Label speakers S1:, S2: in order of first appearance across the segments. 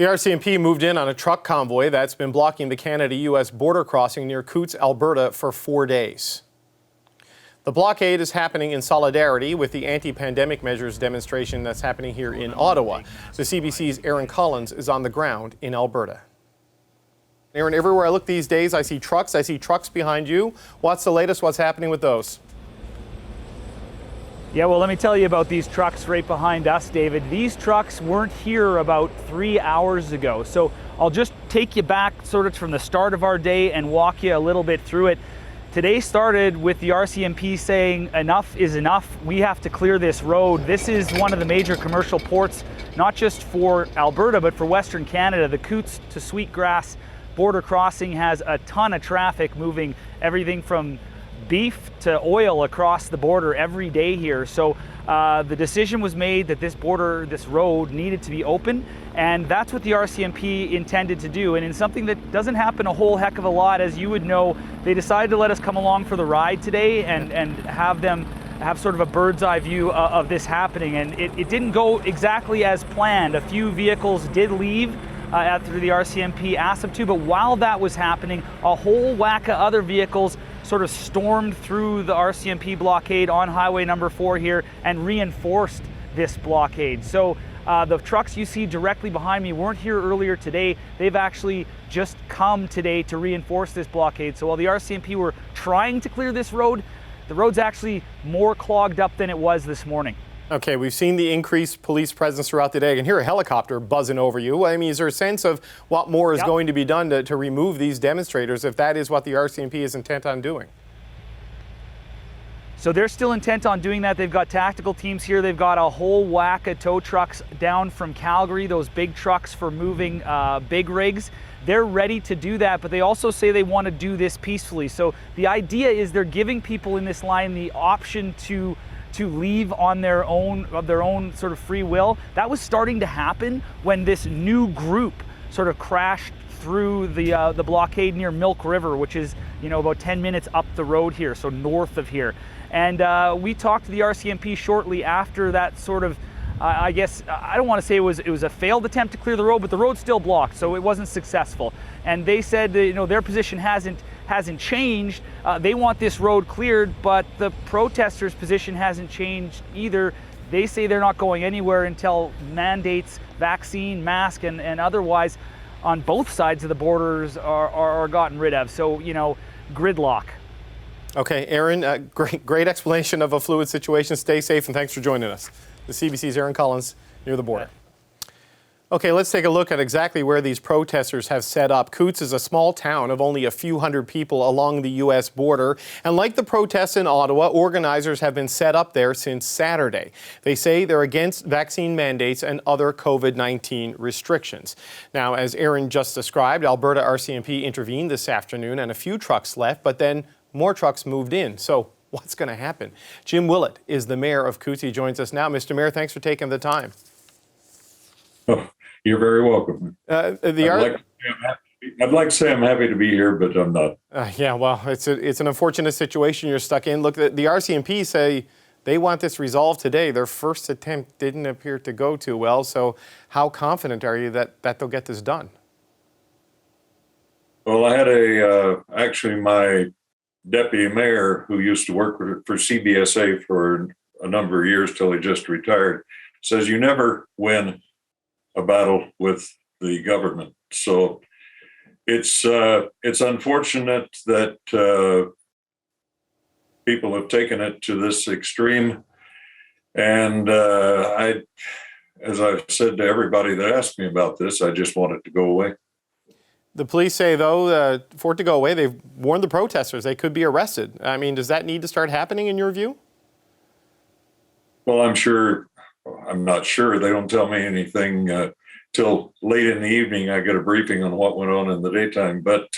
S1: The RCMP moved in on a truck convoy that's been blocking the Canada-U.S. border crossing near Coutts, Alberta for 4 days. The blockade is happening in solidarity with the anti-pandemic measures demonstration that's happening here in Ottawa. The CBC's Aaron Collins is on the ground in Alberta. Aaron, everywhere I look these days, I see trucks behind you. What's the latest? What's happening with those?
S2: Yeah, well, let me tell you about these trucks right behind us, David. These trucks weren't here about 3 hours ago. So I'll just take you back sort of from the start of our day and walk you a little bit through it. Today started with the RCMP saying enough is enough. We have to clear this road. This is one of the major commercial ports, not just for Alberta, but for Western Canada. The Coutts to Sweetgrass border crossing has a ton of traffic moving everything from beef to oil across the border every day here. So the decision was made that this road needed to be open, and that's what the RCMP intended to do. And in something that doesn't happen a whole heck of a lot, as you would know, they decided to let us come along for the ride today and have them have sort of a bird's eye view of this happening. And it didn't go exactly as planned. A few vehicles did leave after the RCMP asked them to, but while that was happening, a whole whack of other vehicles sort of stormed through the RCMP blockade on Highway number 4 here and reinforced this blockade. So the trucks you see directly behind me weren't here earlier today. They've actually just come today to reinforce this blockade. So while the RCMP were trying to clear this road, the road's actually more clogged up than it was this morning.
S1: Okay, we've seen the increased police presence throughout the day. I can hear a helicopter buzzing over you. I mean, is there a sense of what more is going to be done to remove these demonstrators if that is what the RCMP is intent on doing?
S2: So they're still intent on doing that. They've got tactical teams here. They've got a whole whack of tow trucks down from Calgary, those big trucks for moving big rigs. They're ready to do that, but they also say they want to do this peacefully. So the idea is they're giving people in this line the option to leave on their own sort of free will. That was starting to happen when this new group sort of crashed through the blockade near Milk River, which is, about 10 minutes up the road here, so north of here. And we talked to the RCMP shortly after that sort of, I guess, I don't want to say it was a failed attempt to clear the road, but the road's still blocked, so it wasn't successful. And they said that, their position hasn't changed. They want this road cleared, but the protesters' position hasn't changed either. They say they're not going anywhere until mandates, vaccine, mask, and otherwise on both sides of the borders are gotten rid of. So, gridlock.
S1: Okay, Aaron, great explanation of a fluid situation. Stay safe and thanks for joining us. The CBC's Aaron Collins near the border. Okay, let's take a look at exactly where these protesters have set up. Coutts is a small town of only a few hundred people along the U.S. border. And like the protests in Ottawa, organizers have been set up there since Saturday. They say they're against vaccine mandates and other COVID-19 restrictions. Now, as Aaron just described, Alberta RCMP intervened this afternoon and a few trucks left, but then more trucks moved in. So what's going to happen? Jim Willett is the mayor of Coutts. He joins us now. Mr. Mayor, thanks for taking the time.
S3: Oh, you're very welcome. I'd like to say I'm happy to be here, but I'm not.
S1: Yeah, well, it's an unfortunate situation you're stuck in. Look, the RCMP say they want this resolved today. Their first attempt didn't appear to go too well. So how confident are you that they'll get this done?
S3: Well, I had actually my deputy mayor who used to work for CBSA for a number of years till he just retired, says you never win a battle with the government. So it's unfortunate that people have taken it to this extreme. And as I've said to everybody that asked me about this, I just want it to go away.
S1: The police say, though, for it to go away, they've warned the protesters they could be arrested. I mean, does that need to start happening in your view?
S3: Well, I'm not sure. They don't tell me anything till late in the evening. I get a briefing on what went on in the daytime. But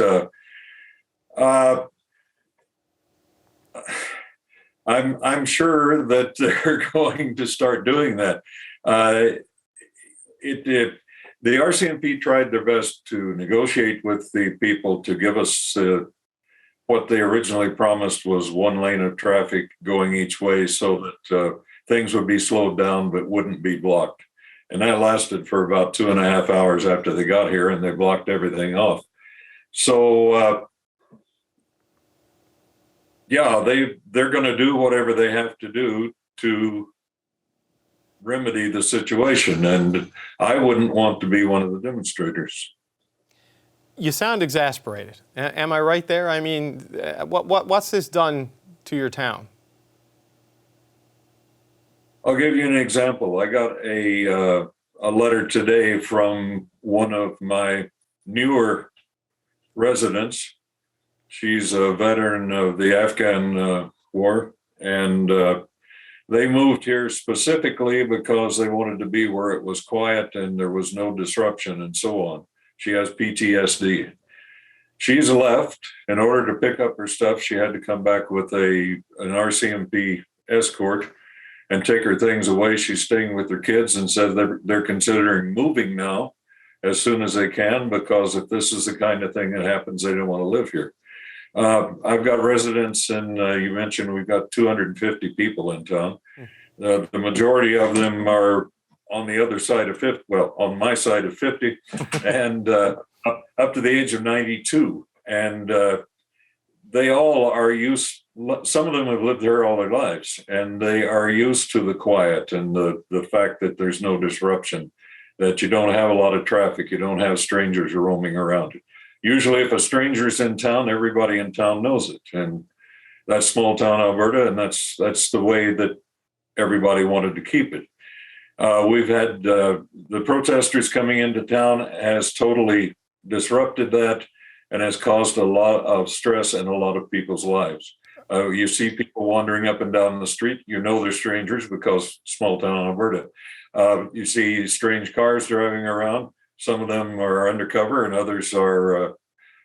S3: I'm sure that they're going to start doing that. The RCMP tried their best to negotiate with the people to give us what they originally promised was one lane of traffic going each way so that things would be slowed down but wouldn't be blocked. And that lasted for about 2.5 hours after they got here, and they blocked everything off. So, yeah, they're going to do whatever they have to do to remedy the situation. And I wouldn't want to be one of the demonstrators.
S1: You sound exasperated. Am I right there? I mean, what's this done to your town?
S3: I'll give you an example. I got a letter today from one of my newer residents. She's a veteran of the Afghan war, and they moved here specifically because they wanted to be where it was quiet and there was no disruption and so on. She has PTSD. She's left. In order to pick up her stuff, she had to come back with an RCMP escort and take her things away. She's staying with her kids and said they're considering moving now as soon as they can, because if this is the kind of thing that happens, they don't want to live here. I've got residents, and you mentioned we've got 250 people in town. The majority of them are on the other side of 50, well, on my side of 50, and up to the age of 92. And they all are used, some of them have lived here all their lives, and they are used to the quiet and the fact that there's no disruption, that you don't have a lot of traffic, you don't have strangers roaming around. Usually if a stranger's in town, everybody in town knows it. And that's small town Alberta, and that's the way that everybody wanted to keep it. We've had the protesters coming into town has totally disrupted that and has caused a lot of stress in a lot of people's lives. You see people wandering up and down the street, you know they're strangers because small town Alberta. You see strange cars driving around. Some of them are undercover and others are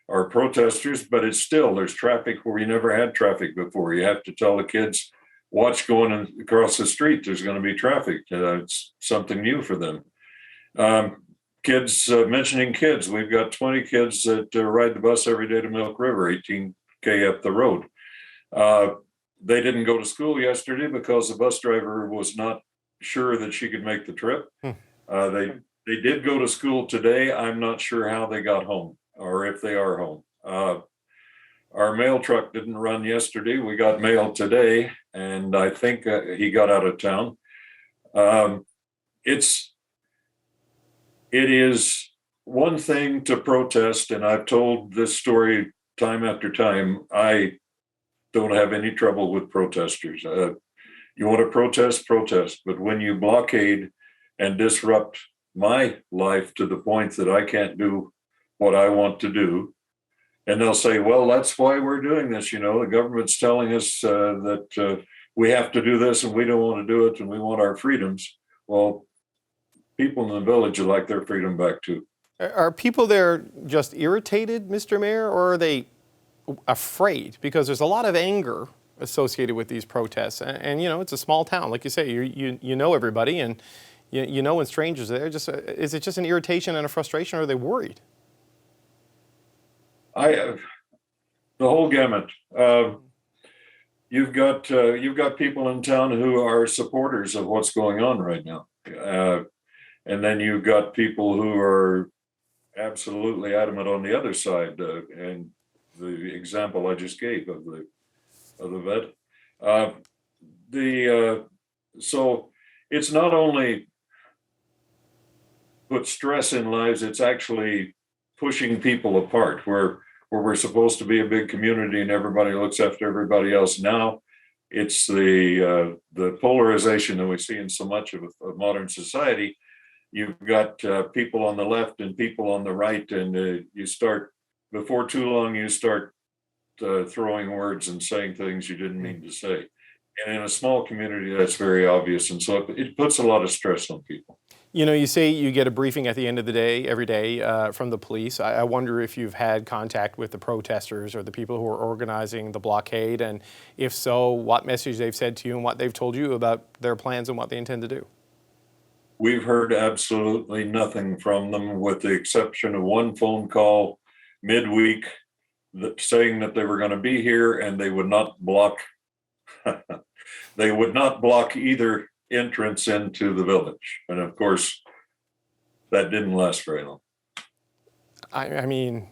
S3: protesters, but it's still, there's traffic where you never had traffic before. You have to tell the kids, watch going across the street, there's going to be traffic. It's something new for them. Kids, mentioning kids, we've got 20 kids that ride the bus every day to Milk River, 18K up the road. They didn't go to school yesterday because the bus driver was not sure that she could make the trip. They did go to school today. I'm not sure how they got home or if they are home. Our mail truck didn't run yesterday. We got mail today, and I think he got out of town. It is one thing to protest, and I've told this story time after time. I don't have any trouble with protesters. You want to protest, but when you blockade and disrupt my life to the point that I can't do what I want to do, and they'll say, well, that's why we're doing this. You know, the government's telling us that we have to do this and we don't want to do it and we want our freedoms. Well, people in the village would like their freedom back too.
S1: Are people there just irritated, Mr. Mayor, or are they afraid? Because there's a lot of anger associated with these protests. And you know, it's a small town. Like you say, you know everybody, and you know when strangers are there. Is it just an irritation and a frustration, or are they worried?
S3: The whole gamut. You've got people in town who are supporters of what's going on right now, and then you've got people who are absolutely adamant on the other side. And the example I just gave of the vet. So it's not only put stress in lives; it's actually pushing people apart. Where we're supposed to be a big community and everybody looks after everybody else. Now it's the polarization that we see in so much of modern society. You've got people on the left and people on the right, and you start, before too long, you start throwing words and saying things you didn't mean to say. And in a small community, that's very obvious. And so it puts a lot of stress on people.
S1: You know, you say you get a briefing at the end of the day, every day, from the police. I wonder if you've had contact with the protesters or the people who are organizing the blockade, and if so, what message they've said to you and what they've told you about their plans and what they intend to do.
S3: We've heard absolutely nothing from them, with the exception of one phone call midweek saying that they were going to be here and they would not block they would not block either entrance into the village. And of course, that didn't last very long.
S1: I mean,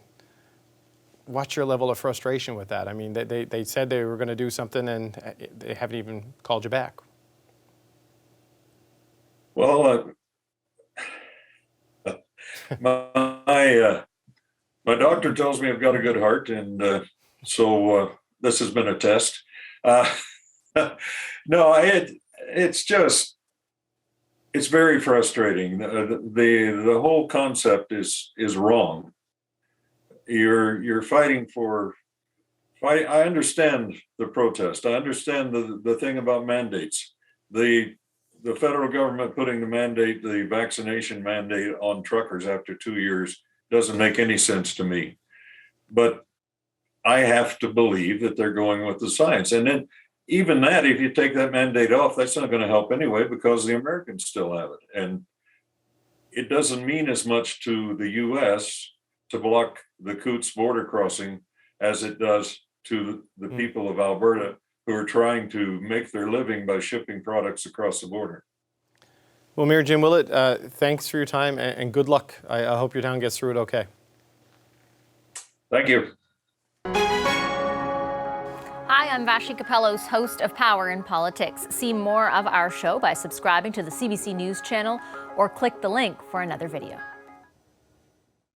S1: what's your level of frustration with that? I mean, they said they were going to do something and they haven't even called you back.
S3: Well, my doctor tells me I've got a good heart, and so this has been a test. No, it's very frustrating. The whole concept is wrong. You're fighting for. I understand the protest. I understand the thing about mandates. The federal government putting the vaccination mandate on truckers after 2 years doesn't make any sense to me. But I have to believe that they're going with the science. And then even that, if you take that mandate off, that's not going to help anyway, because the Americans still have it. And it doesn't mean as much to the U.S. to block the Coutts border crossing as it does to the people of Alberta who are trying to make their living by shipping products across the border.
S1: Well, Mayor Jim Willett, thanks for your time and good luck. I hope your town gets through it okay.
S3: Thank you.
S4: Hi, I'm Vashi Capellos, host of Power in Politics. See more of our show by subscribing to the CBC News channel or click the link for another video.